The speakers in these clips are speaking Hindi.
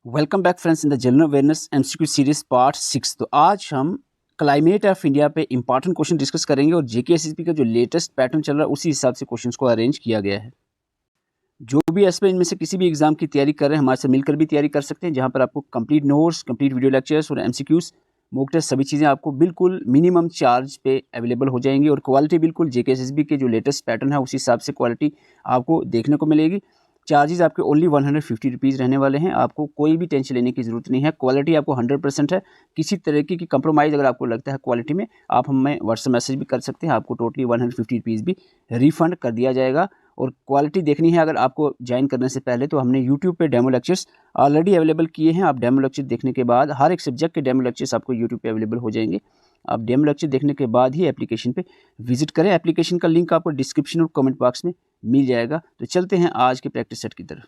Welcome back friends in the general awareness MCQ series part 6। तो आज हम क्लाइमेट ऑफ इंडिया पे इंपॉर्टेंट क्वेश्चन डिस्कस करेंगे और जेके एसएसबी का जो लेटेस्ट पैटर्न चल रहा है उसी हिसाब से क्वेश्चंस को अरेंज किया गया है। जो भी एस्पिरेंट इनमें से किसी भी एग्जाम की तैयारी कर रहे हैं हमारे से मिलकर भी तैयारी कर सकते हैं, जहाँ पर आपको complete notes, complete video lectures और एमसीक्यूज, मॉक टेस्ट सभी चीज़ें आपको बिल्कुल मिनिमम चार्ज पे अवेलेबल हो जाएंगी और क्वालिटी बिल्कुल जेके एसएसबी के जो लेटेस्ट पैटर्न है उसी हिसाब से क्वालिटी आपको देखने को मिलेगी। चार्जेस आपके ओनली 150 रुपीज़ रहने वाले हैं। आपको कोई भी टेंशन लेने की ज़रूरत नहीं है। क्वालिटी आपको 100% है। किसी तरीके की कंप्रोमाइज़ अगर आपको लगता है क्वालिटी में, आप हमें व्हाट्सएप मैसेज भी कर सकते हैं। आपको टोटली 150 रुपीज़ भी रिफ़ंड कर दिया जाएगा। और क्वालिटी देखनी है अगर आपको ज्वाइन करने से पहले, तो हमने यूट्यूब पे डेमो लेक्चर्स ऑलरेडी अवेलेबल किए हैं। आप डेमो लेक्चर देखने के बाद हर एक सब्जेक्ट के डेमो लेक्चर्स आपको यूट्यूब पे अवेलेबल हो जाएंगे। आप डेमो लेक्चर देखने के बाद ही एप्लीकेशन पे विजिट करें। एप्लीकेशन का लिंक आपको डिस्क्रिप्शन और कमेंट बॉक्स में मिल जाएगा। तो चलते हैं आज के प्रैक्टिस सेट की तरफ।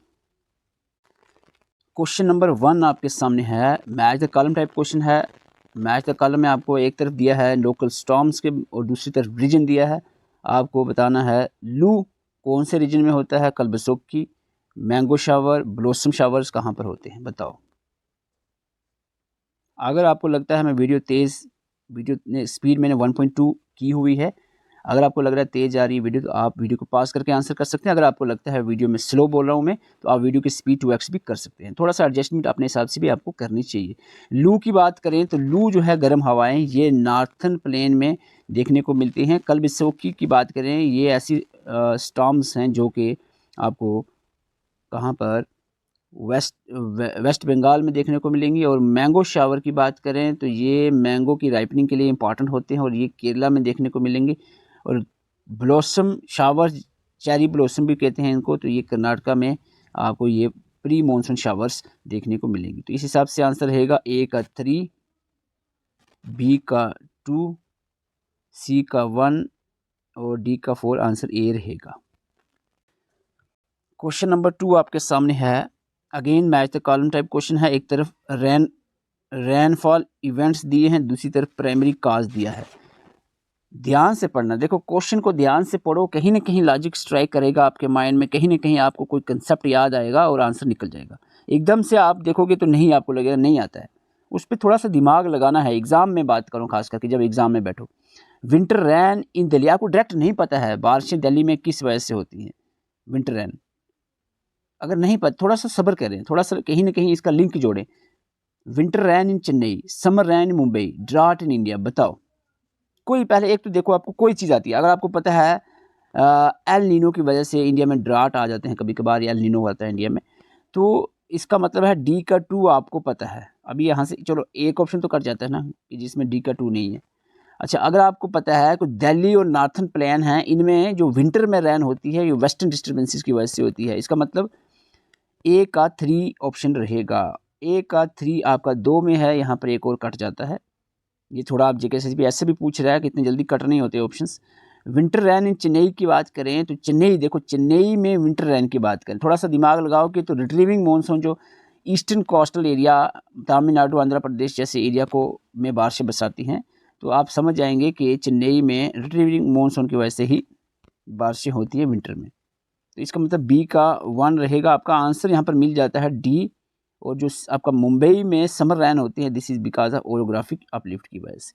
क्वेश्चन नंबर 1 आपके सामने है, match the column type question है। मैच द कॉलम में आपको एक तरफ दिया है लोकल स्टॉर्म्स के और दूसरी तरफ रीजन दिया है। आपको बताना है लू कौन से रीजन में होता है, कलबसोक्की, मैंगो शावर, ब्लॉसम शावर्स कहाँ पर होते हैं, बताओ। अगर आपको लगता है मैं वीडियो स्पीड मैंने 1.2 की हुई है, अगर आपको लग रहा है तेज़ आ रही है वीडियो तो आप वीडियो को पास करके आंसर कर सकते हैं। अगर आपको लगता है वीडियो में स्लो बोल रहा हूँ मैं, तो आप वीडियो की स्पीड 2x भी कर सकते हैं। थोड़ा सा एडजस्टमेंट अपने हिसाब से भी आपको करनी चाहिए। लू की बात करें तो लू जो है गर्म हवाएं, ये नॉर्थन प्लेन में देखने को मिलती हैं। कलबसोक्की की बात करें, ये ऐसी स्टॉर्म्स हैं जो कि आपको कहाँ पर वेस्ट बंगाल में देखने को मिलेंगी। और मैंगो शावर की बात करें तो ये मैंगो की राइपनिंग के लिए इंपॉर्टेंट होते हैं और ये केरला में देखने को मिलेंगे। और ब्लॉसम शावर, चेरी ब्लॉसम भी कहते हैं इनको, तो ये कर्नाटका में आपको ये प्री मानसून शावर्स देखने को मिलेंगी। तो इस हिसाब से आंसर रहेगा ए का 3, बी का 2, सी का 1 और डी का 4। आंसर ए रहेगा। क्वेश्चन नंबर 2 आपके सामने है, again match the column type question है। एक तरफ रेनफॉल इवेंट्स दिए हैं, दूसरी तरफ प्राइमरी काज दिया है। ध्यान से पढ़ना, देखो क्वेश्चन को ध्यान से पढ़ो, कहीं ना कहीं लॉजिक स्ट्राइक करेगा आपके माइंड में, कहीं ना कहीं आपको कोई कंसेप्ट याद आएगा और आंसर निकल जाएगा। एकदम से आप देखोगे तो नहीं, आपको लगेगा नहीं आता है। उस पर थोड़ा सा दिमाग लगाना है। एग्जाम में बात करूँ, खास करके जब एग्जाम में बैठो। विंटर रैन इन दिल्ली, आपको डायरेक्ट नहीं पता है बारिशें दिल्ली में किस वजह से होती हैं। विंटर रैन अगर नहीं पता, थोड़ा सा सब्र करें, थोड़ा सा कहीं ना कहीं इसका लिंक जोड़ें। Winter rain in Chennai, summer rain in Mumbai, drought in India, बताओ। कोई पहले एक तो देखो आपको कोई चीज़ आती है। अगर आपको पता है एल नीनो की वजह से इंडिया में ड्राट आ जाते हैं कभी कभार, एल नीनो होता है इंडिया में, तो इसका मतलब है डी का 2 आपको पता है। अभी यहाँ से चलो एक ऑप्शन तो कट जाता है ना कि जिसमें डी का 2 नहीं है। अच्छा, अगर आपको पता है कि दिल्ली और नॉर्थन प्लेन है, इनमें जो विंटर में रैन होती है ये वेस्टर्न डिस्टर्बेंसेस की वजह से होती है। इसका मतलब ए का 3 ऑप्शन रहेगा। ए का 3 आपका 2 में है, यहाँ पर एक और कट जाता है। ये थोड़ा आप जेके एसएसबी ऐसे भी पूछ रहा है कि इतनी जल्दी कट नहीं होते options. Winter rain in Chennai की बात करें तो चेन्नई, देखो चेन्नई में विंटर रैन की बात करें, थोड़ा सा दिमाग लगाओ कि तो रिट्रीविंग मानसून जो eastern coastal area, Tamil Nadu, Andhra Pradesh जैसे एरिया को में बारिशें बरसाती हैं, तो आप समझ जाएंगे कि चेन्नई में रिट्रीविंग मानसून की वजह से ही बारिशें होती हैं विंटर में। तो इसका मतलब बी का 1 रहेगा। आपका आंसर यहाँ पर मिल जाता है डी। और जो आपका मुंबई में समर रैन होती है, this is because of orographic uplift की वजह से।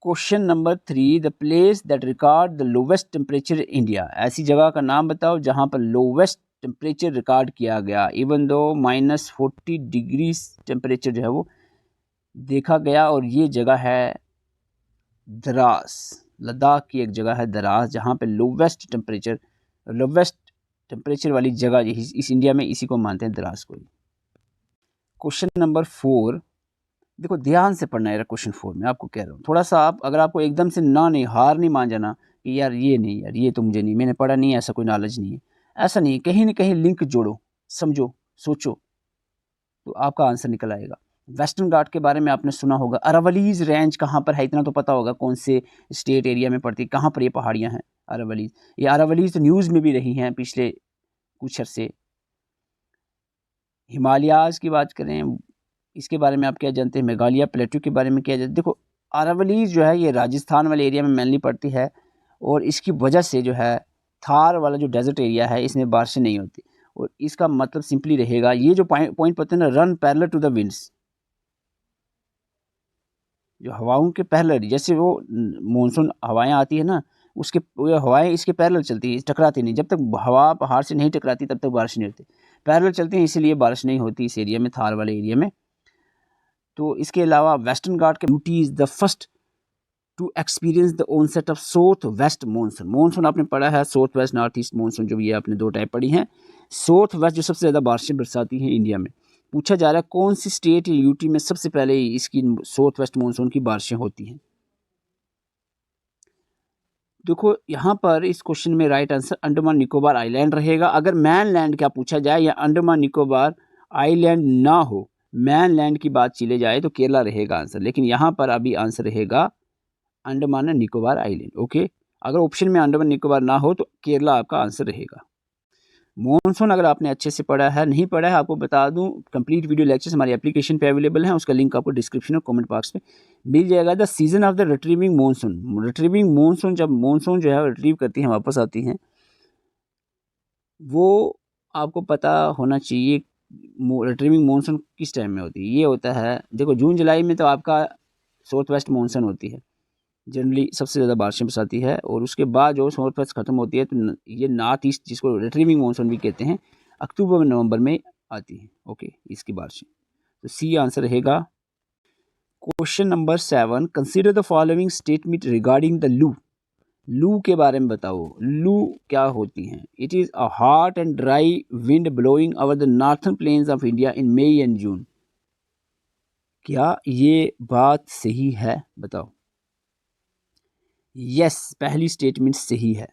Question number 3, the place that record the lowest temperature in India, ऐसी जगह का नाम बताओ जहां पर लोवेस्ट टेम्परेचर रिकॉर्ड किया गया, इवन दो -40 डिग्री टेम्परेचर जो है वो देखा गया। और ये जगह है द्रास, लद्दाख की एक जगह है द्रास, जहाँ पे लोवेस्ट टेम्परेचर वाली जगह इस इंडिया में इसी को मानते हैं, द्रास को। क्वेश्चन नंबर 4, देखो ध्यान से पढ़ना है। क्वेश्चन 4 में आपको कह रहा हूँ, थोड़ा सा आप अगर आपको एकदम से हार नहीं मान जाना कि यार ये नहीं, यार ये तो मुझे नहीं, मैंने पढ़ा नहीं, ऐसा कोई नॉलेज नहीं है, ऐसा नहीं। कहीं ना कहीं लिंक जोड़ो, समझो, सोचो, तो आपका आंसर निकल आएगा। वेस्टर्न घाट के बारे में आपने सुना होगा। अरावलीज रेंज कहाँ पर है, इतना तो पता होगा, कौन से स्टेट एरिया में पड़ती है, कहाँ पर ये पहाड़ियाँ हैं अरावलीज। ये अरावलीज तो न्यूज़ में भी रही हैं पिछले कुछ अर्से। हिमालयाज़ की बात करें, इसके बारे में आप क्या जानते हैं, मेघालय प्लेटू के बारे में क्या जानते हैं। देखो अरावलीज जो है ये राजस्थान वाले एरिया में मेनली पड़ती है और इसकी वजह से जो है थार वाला जो डेजर्ट एरिया है इसमें बारिशें नहीं होती। और इसका मतलब सिंपली रहेगा, ये जो पॉइंट पता है ना, run parallel to the winds, जो हवाओं के पैरेलल, जैसे वो मानसून हवाएं आती है ना, उसके वो हवाएं इसके पैरेलल चलती है, टकराती नहीं। जब तक हवा पहाड़ से नहीं टकराती तब तक बारिश नहीं होती, पैरेलल चलती है इसीलिए बारिश नहीं होती इस एरिया में, थार वाले एरिया में। तो इसके अलावा वेस्टर्न घाट के यूटी is the first to experience the onset of south west monsoon. Monsoon आपने पढ़ा है south west north east monsoon, जो भी है आपने 2 टाइप पढ़ी हैं। साउथ वेस्ट जो सबसे ज़्यादा बारिशें बरसाती हैं इंडिया में, पूछा जा रहा है कौन सी स्टेट या यूटी में सबसे पहले इसकी साउथ वेस्ट मानसून की बारिशें होती हैं। देखो यहाँ पर इस क्वेश्चन में right answer Andaman Nicobar island रहेगा। अगर मैन लैंड क्या पूछा जाए या अंडमान निकोबार आइलैंड ना हो, मैन लैंड की बात चले जाए तो केरला रहेगा आंसर, लेकिन यहाँ पर अभी आंसर रहेगा Andaman and Nicobar island. Okay, अगर ऑप्शन में अंडमान निकोबार ना हो तो केरला आपका आंसर रहेगा। मॉनसून अगर आपने अच्छे से पढ़ा है, नहीं पढ़ा है आपको बता दूं, कंप्लीट वीडियो लेक्चर्स हमारी एप्लीकेशन पे अवेलेबल हैं, उसका लिंक आपको डिस्क्रिप्शन और कमेंट बॉक्स में मिल जाएगा। The season of the retrieving monsoon, retrieving monsoon, जब मॉनसून जो है रिट्रीव करती हैं, वापस आती हैं, वो आपको पता होना चाहिए रिट्रीविंग मॉनसून किस टाइम में होती है। ये होता है, देखो जून जुलाई में तो आपका साउथ वेस्ट मॉनसून होती है, जनरली सबसे ज़्यादा बारिशें बरसाती है, और उसके बाद जो साउथ वेस्ट ख़त्म होती है तो ये नॉर्थ ईस्ट, जिसको रिट्रीविंग मानसून भी कहते हैं, अक्टूबर नवंबर में आती है। ओके, इसकी बारिशें, तो सी आंसर रहेगा। Question number 7, consider the following statement regarding the लू। लू के बारे में बताओ, लू क्या होती हैं। It is a hot and dry wind blowing over the northern plains of India in May and June. क्या ये बात सही है, बताओ। यस, पहली स्टेटमेंट सही है।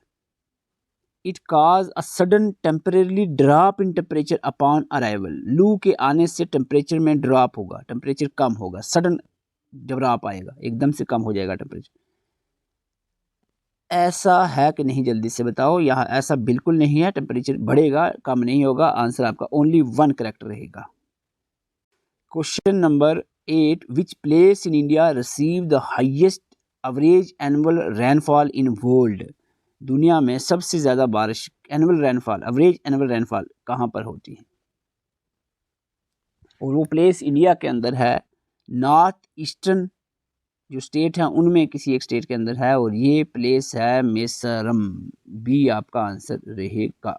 It cause a sudden temporary drop in temperature upon arrival. लू के आने से टेम्परेचर में ड्रॉप होगा, टेम्परेचर कम होगा, सडन ड्रॉप आएगा, एकदम से कम हो जाएगा टेम्परेचर। ऐसा है कि नहीं, जल्दी से बताओ। यहाँ ऐसा बिल्कुल नहीं है, टेम्परेचर बढ़ेगा, कम नहीं होगा। आंसर आपका ओनली 1 करेक्ट रहेगा। Question number 8, which place in India receive the highest average annual rainfall in world. दुनिया में सबसे ज़्यादा बारिश, annual rainfall, average annual rainfall कहाँ पर होती है, और वो प्लेस इंडिया के अंदर है, नॉर्थ ईस्टर्न जो स्टेट हैं उनमें किसी एक स्टेट के अंदर है, और ये प्लेस है मिजोरम। बी आपका आंसर रहेगा।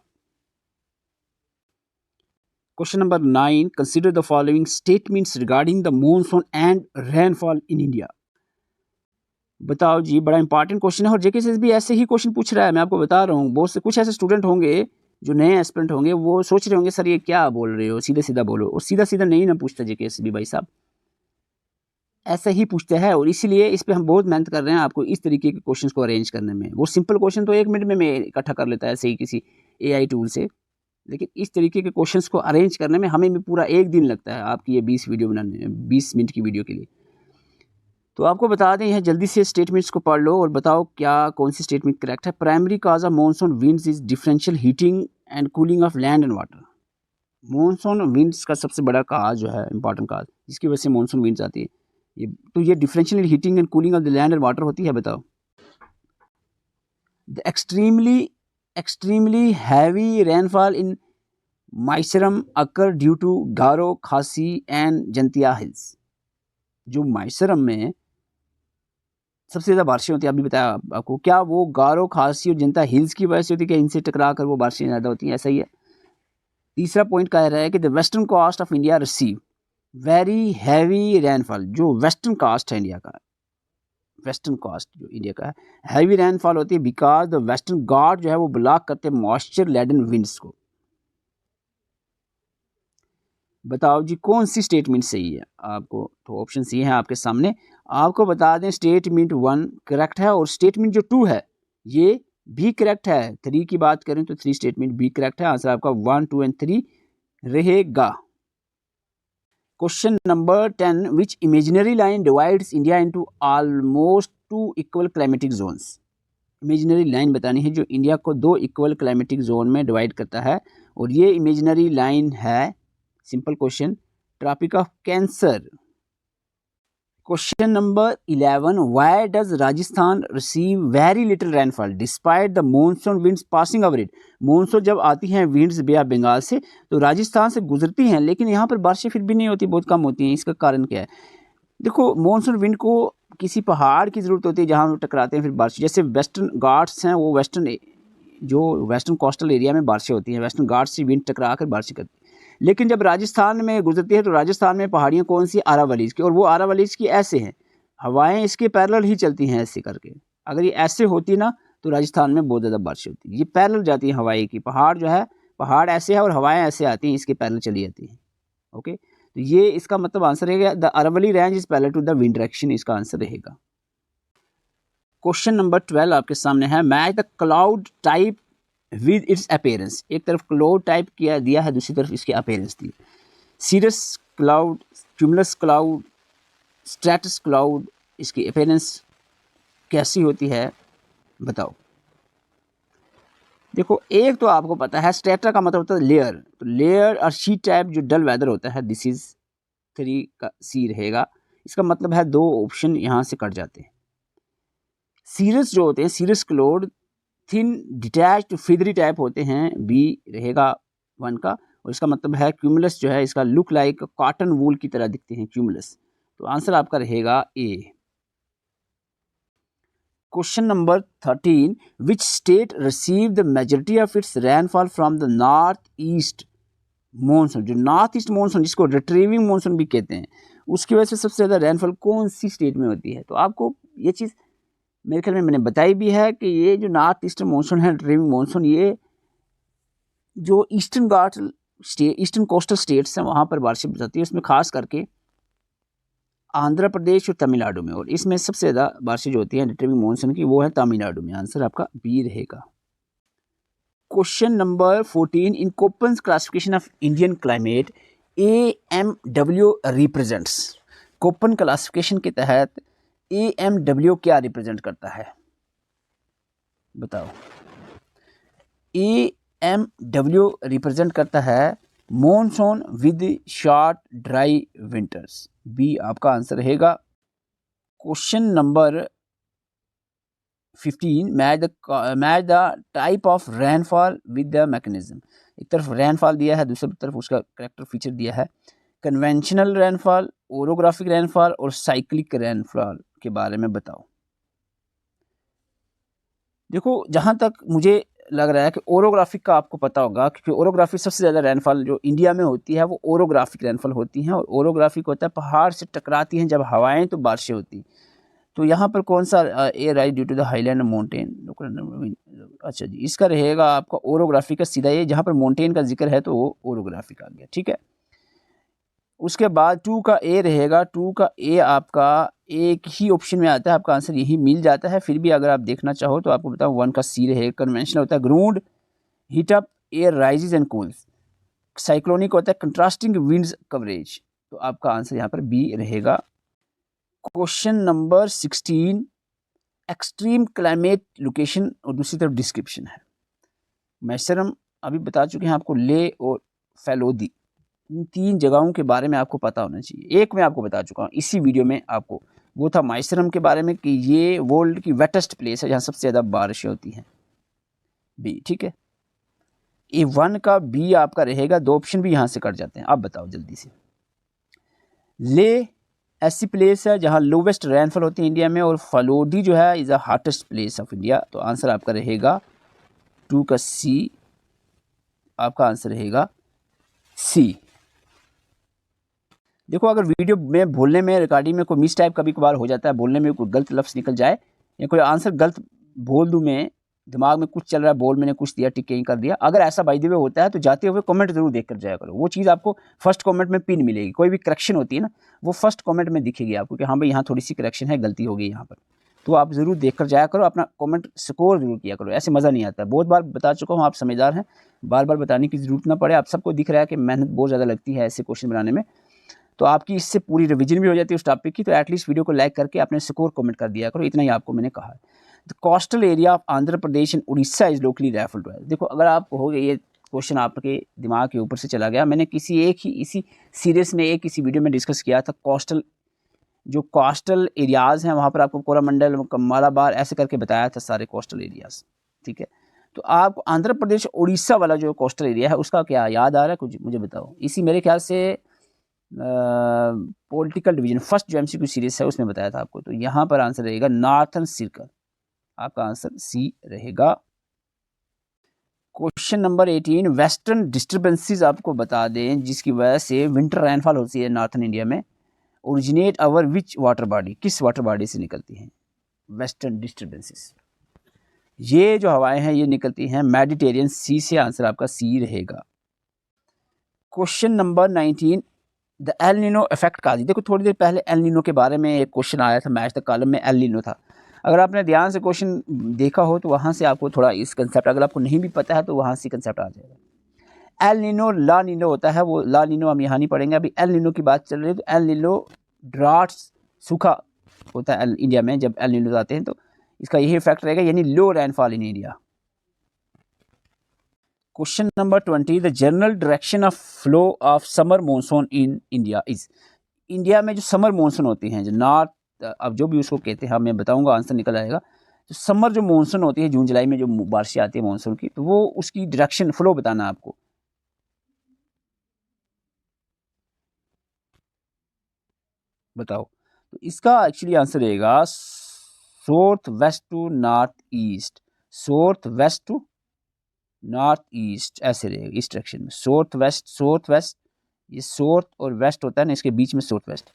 Question number 9, consider the following statements regarding the monsoon and rainfall in India. बताओ जी, बड़ा इंपॉर्टेंट क्वेश्चन है, और जेके से भी ऐसे ही क्वेश्चन पूछ रहा है, मैं आपको बता रहा हूँ। बहुत से कुछ ऐसे स्टूडेंट होंगे जो नए एस्पिरेंट होंगे, वो सोच रहे होंगे सर ये क्या बोल रहे हो, सीधा सीधा बोलो। और सीधा सीधा नहीं ना पूछता जेके से भी भाई साहब, ऐसा ही पूछता है, और इसीलिए इस पर हम बहुत मेहनत कर रहे हैं आपको इस तरीके के क्वेश्चन को अरेंज करने में। वो सिंपल क्वेश्चन तो 1 मिनट में मैं इकट्ठा कर लेता है ऐसे ही किसी AI टूल से, लेकिन इस तरीके के क्वेश्चंस को अरेंज करने में हमें भी पूरा 1 दिन लगता है आपकी ये 20 वीडियो बनाने में, 20 मिनट की वीडियो के लिए। तो आपको बता दें, यहाँ जल्दी से स्टेटमेंट्स को पढ़ लो और बताओ क्या कौन सी स्टेटमेंट करेक्ट है। Primary cause of monsoon winds is differential heating and cooling of land and water. Monsoon winds का सबसे बड़ा काज जो है, इंपॉर्टेंट काज, जिसकी वजह से मानसून विंड्स आती है, ये differential heating and cooling of the land and water होती है। बताओ। The extremely heavy rainfall in Mawsynram occur due to Garo, Khasi and Jaintia hills. जो माइसरम में सबसे ज़्यादा बारिशें होती है, अभी बताया आपको, क्या वो गारो, खासी और जंतिया हिल्स की वजह से होती है, क्या इनसे टकरा कर वो बारिशें ज़्यादा होती हैं, ऐसा ही है। तीसरा पॉइंट कह रहा है कि the western coast of India receive very heavy rainfall. जो वेस्टर्न कोस्ट है इंडिया का, वेस्टर्न कोस्ट जो इंडिया का है, हैवी रेनफॉल होती है बिकॉज द वेस्टर्न घाट जो है वो ब्लॉक करते हैं मॉइस्चर लेडन विंड्स को। बताओ जी कौन सी स्टेटमेंट सही है। आपको तो ऑप्शन सी है आपके सामने। आपको बता दें स्टेटमेंट 1 करेक्ट है, और स्टेटमेंट जो 2 है ये भी करेक्ट है। 3 की बात करें तो 3 स्टेटमेंट भी करेक्ट है। आंसर आपका 1, 2 एंड 3 रहेगा। Question number 10, which imaginary line divides India into almost 2 equal climatic zones. Imaginary line बतानी है जो इंडिया को 2 इक्वल क्लाइमेटिक जोन में डिवाइड करता है, और ये इमेजिनरी लाइन है, simple question, tropic of cancer. Question number 11, why does Rajasthan receive very little rainfall despite the monsoon winds passing over it. Monsoon जब आती हैं विंड्स बे ऑफ बंगाल से तो राजस्थान से गुजरती हैं, लेकिन यहाँ पर बारिशें फिर भी नहीं होती, बहुत कम होती हैं। इसका कारण क्या है? देखो, मानसून विंड को किसी पहाड़ की ज़रूरत होती है जहाँ वो टकराते हैं फिर बारिश। जैसे वेस्टर्न घाट्स हैं, वो वेस्टर्न कोस्टल एरिया में बारिशें होती हैं, वेस्टर्न घाट्स से विंड टकरा कर बारिशें करती है। लेकिन जब राजस्थान में गुजरती है तो राजस्थान में पहाड़ियाँ कौन सी? अरावलीज़ की, और वो अरावलीज़ की ऐसे हैं, हवाएं इसके पैरेलल ही चलती हैं ऐसे करके। अगर ये ऐसे होती ना तो राजस्थान में बहुत ज़्यादा बारिश होती है। ये पैरेलल जाती है हवाएं की, पहाड़ जो है, पहाड़ ऐसे है और हवाएं ऐसे आती हैं, इसके पैरेलल चली जाती हैं। ओके, तो ये इसका मतलब आंसर रहेगा the Aravali range is parallel to the wind direction, इसका आंसर रहेगा। क्वेश्चन नंबर 12 आपके सामने है, match the cloud type with its appearance. एक तरफ क्लाउड टाइप किया दिया है, दूसरी तरफ इसकी अपीयरेंस दी। Cirrus cloud, cumulus cloud, stratus cloud, इसकी अपीयरेंस कैसी होती है बताओ। देखो, एक तो आपको पता है स्ट्रेटा का मतलब होता है लेयर, तो लेयर और शीट टाइप जो डल वेदर होता है, दिस इज 3 का सी रहेगा। इसका मतलब है 2 ऑप्शन यहाँ से कट जाते हैं। सीरस जो होते हैं, cirrus cloud thin detached feathery type होते हैं, बी रहेगा 1 का। और इसका मतलब है क्यूमुलस जो है, इसका लुक लाइक कॉटन वूल की तरह दिखते हैं क्यूमुलस, तो आंसर आपका रहेगा A. Question number 13, which state receive the majority of its rainfall from the north east monsoon. जो नॉर्थ ईस्ट मानसून, जिसको रिट्रीविंग मानसून भी कहते हैं, उसकी वजह से सबसे ज़्यादा रेनफॉल कौन सी स्टेट में होती है? तो आपको ये चीज़ मेरे ख्याल में मैंने बताई भी है कि ये जो नॉर्थ ईस्टर्न मानसून है, रिट्रीविंग मानसून, ये जो ईस्टर्न घाट ईस्टर्न कोस्टल स्टेट्स हैं वहाँ पर बारिशें बरसाती है, उसमें खास करके आंध्र प्रदेश और तमिलनाडु में, और इसमें सबसे ज़्यादा बारिशें जो होती हैं रिट्रीविंग मानसून की, वो है तमिलनाडु में। आंसर आपका बी रहेगा। Question number 14, in Koppen's classification of Indian climate AMW represents. Koppen classification के तहत AMW क्या रिप्रेजेंट करता है बताओ। AMW रिप्रेजेंट करता है monsoon with short dry winters, B आपका आंसर रहेगा। Question number 15, match the type of rainfall with the mechanism. एक तरफ रेनफॉल दिया है, दूसरी तरफ उसका करेक्टर फीचर दिया है। कन्वेंशनल रेनफॉल, ओरोग्राफिक रेनफॉल और साइक्लिक रेनफॉल के बारे में बताओ। देखो, जहाँ तक मुझे लग रहा है कि ओरोग्राफिक का आपको पता होगा, क्योंकि ओरोग्राफिक सबसे ज़्यादा रेनफॉल जो इंडिया में होती है वो ओरोग्राफिक रेनफॉल होती हैं, और ओरोग्राफिक होता है पहाड़ से टकराती हैं जब हवाएं तो बारिशें होती। तो यहाँ पर कौन सा air rise due to the highland mountain, अच्छा जी, इसका रहेगा आपका ओरोग्राफी का सीधा ये, जहाँ पर माउंटेन का जिक्र है तो वो ओरोग्राफिक आ गया, ठीक है। उसके बाद 2 का ए रहेगा, 2 का ए आपका एक ही ऑप्शन में आता है, आपका आंसर यही मिल जाता है। फिर भी अगर आप देखना चाहो तो आपको बताऊँ 1 का सी रहेगा। कन्वेंशनल होता है ground heat up, air rises and cools. Cyclonic होता है कंट्रास्टिंग विंड्स कवरेज, तो आपका आंसर यहाँ पर बी रहेगा। Question number 16, extreme climate location और दूसरी तरफ डिस्क्रिप्शन है। मैसरम अभी बता चुके हैं आपको, ले और फैलोदी, इन 3 जगहों के बारे में आपको पता होना चाहिए। एक मैं आपको बता चुका हूँ इसी वीडियो में आपको, वो था माइसरम के बारे में कि ये वर्ल्ड की वेटेस्ट प्लेस है जहाँ सबसे ज़्यादा बारिशें होती हैं, बी, ठीक है। ए 1 का बी आपका रहेगा, 2 ऑप्शन भी यहाँ से कट जाते हैं। अब बताओ जल्दी से। ले ऐसी प्लेस है जहाँ लोवेस्ट रेनफॉल होती है इंडिया में, और फलोडी जो है is the hottest place of India, तो आंसर आपका रहेगा 2 का सी, आपका आंसर रहेगा सी। देखो, अगर वीडियो में बोलने में रिकॉर्डिंग में कोई मिस टाइप कभी कभार हो जाता है, बोलने में कोई गलत लफ्ज़ निकल जाए या कोई आंसर गलत बोल दूँ, मैं दिमाग में कुछ चल रहा है, बोल मैंने कुछ दिया, टिक कहीं कर दिया, अगर ऐसा बाय द वे होता है तो जाते हुए कमेंट जरूर देख कर जाया करो। वो चीज़ आपको फर्स्ट कमेंट में पिन मिलेगी, कोई भी करेक्शन होती है ना, वो फर्स्ट कमेंट में दिखेगी आपको कि हाँ भाई यहाँ थोड़ी सी करेक्शन है, गलती हो गई यहाँ पर, तो आप ज़रूर देख कर जाया करो, अपना कमेंट स्कोर जरूर किया करो, ऐसे मज़ा नहीं आता। बहुत बार बता चुका हूँ, आप समझदार हैं, बार बार बताने की ज़रूरत ना पड़े। आप सबको दिख रहा है कि मेहनत बहुत ज़्यादा लगती है ऐसे क्वेश्चन बनाने में, तो आपकी इससे पूरी रिवीजन भी हो जाती है उस टॉपिक की। तो एटलीस्ट वीडियो को लाइक करके अपने स्कोर कमेंट कर दिया करो, इतना ही आपको मैंने कहा है। The coastal area of Andhra Pradesh and Orissa is locally referred to. देखो, अगर आप कहोगे ये क्वेश्चन आपके दिमाग के ऊपर से चला गया, मैंने किसी एक ही इसी सीरीज में एक किसी वीडियो में डिस्कस किया था कोस्टल जो कोस्टल एरियाज़ हैं वहाँ पर आपको कोरामंडल, मालाबार ऐसे करके बताया था सारे कोस्टल एरियाज़, ठीक है। तो आपको आंध्र प्रदेश उड़ीसा वाला जो कोस्टल एरिया है उसका क्या याद आ रहा है कुछ मुझे बताओ। इसी मेरे ख्याल से पॉलिटिकल डिवीजन फर्स्ट जो एमसीक्यू सीरीज है उसमें बताया था आपको। तो यहाँ पर आंसर रहेगा नॉर्थन सर्कल, आपका आंसर सी रहेगा। क्वेश्चन नंबर 18, वेस्टर्न डिस्टर्बेंसेस आपको बता दें जिसकी वजह से विंटर रेनफॉल होती है नॉर्थन इंडिया में, originate our which water body, किस वाटर बॉडी से निकलती हैं वेस्टर्न डिस्टर्बेंसेस। ये जो हवाएं हैं ये निकलती हैं मेडिटेरियन सी से, आंसर आपका सी रहेगा। Question number 19, the El Nino effect का दी। देखो थोड़ी देर पहले एल नीनो के बारे में एक क्वेश्चन आया था, मैच द कॉलम में एल नीनो था। अगर आपने ध्यान से क्वेश्चन देखा हो तो वहाँ से आपको थोड़ा इस कंसेप्ट, अगर आपको नहीं भी पता है तो वहाँ से कंसेप्ट आ जाएगा। एल नीनो ला नीनो होता है, वो ला नीनो हम यहाँ नहीं पढ़ेंगे, अभी एल नीनो की बात चल रही है। तो एल नीनो ड्राट्स, सूखा होता है इंडिया में जब एल नीनो आते हैं, तो इसका यही इफेक्ट रहेगा, यानी लो rainfall in India. Question number 20, the general direction of flow of summer monsoon in India is. India में जो समर मानसून होती हैं, जो नॉर्थ, अब जो भी उसको कहते हैं मैं बताऊंगा, आंसर निकल आएगा। तो समर जो मानसून होती है जून जुलाई में जो बारिशें आती है मानसून की, तो वो उसकी डायरेक्शन फ्लो बताना आपको। बताओ, तो इसका एक्चुअली आंसर रहेगा south west to north east, south west to north east, ऐसे रहेगा इस डायरेक्शन में। साउथ वेस्ट, ये साउथ और वेस्ट होता है ना, इसके बीच में साउथ वेस्ट,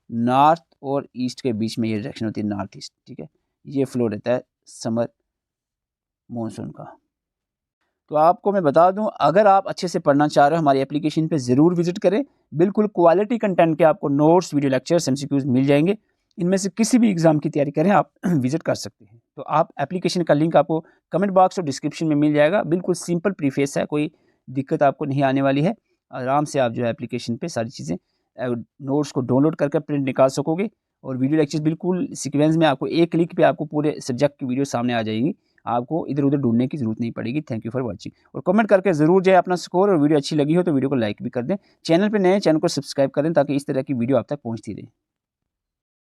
नॉर्थ और ईस्ट के बीच में ये डायरेक्शन होती है नॉर्थ ईस्ट, ठीक है। ये फ्लो रहता है समर मॉनसून का। तो आपको मैं बता दूं, अगर आप अच्छे से पढ़ना चाह रहे हो हमारी एप्लीकेशन पे ज़रूर विजिट करें। बिल्कुल क्वालिटी कंटेंट के आपको नोट्स, वीडियो लेक्चर्स, एमसीक्यूज मिल जाएंगे। इनमें से किसी भी एग्ज़ाम की तैयारी करें आप विजिट कर सकते हैं। तो आप एप्लीकेशन का लिंक आपको कमेंट बॉक्स और डिस्क्रिप्शन में मिल जाएगा। बिल्कुल सिंपल प्रीफेस है, कोई दिक्कत आपको नहीं आने वाली है। आराम से आप जो है एप्लीकेशन पे सारी चीज़ें, नोट्स को डाउनलोड करके प्रिंट निकाल सकोगे, और वीडियो लेक्चर्स बिल्कुल सीक्वेंस में आपको एक क्लिक पे आपको पूरे सब्जेक्ट की वीडियो सामने आ जाएगी। आपको इधर उधर ढूंढने की जरूरत नहीं पड़ेगी। थैंक यू फॉर वॉचिंग, और कमेंट करके जरूर जाए अपना स्कोर, और वीडियो अच्छी लगी हो तो वीडियो को लाइक भी कर दें। चैनल पे नए, चैनल को सब्सक्राइब कर दें ताकि इस तरह की वीडियो आप तक पहुंचती रहे।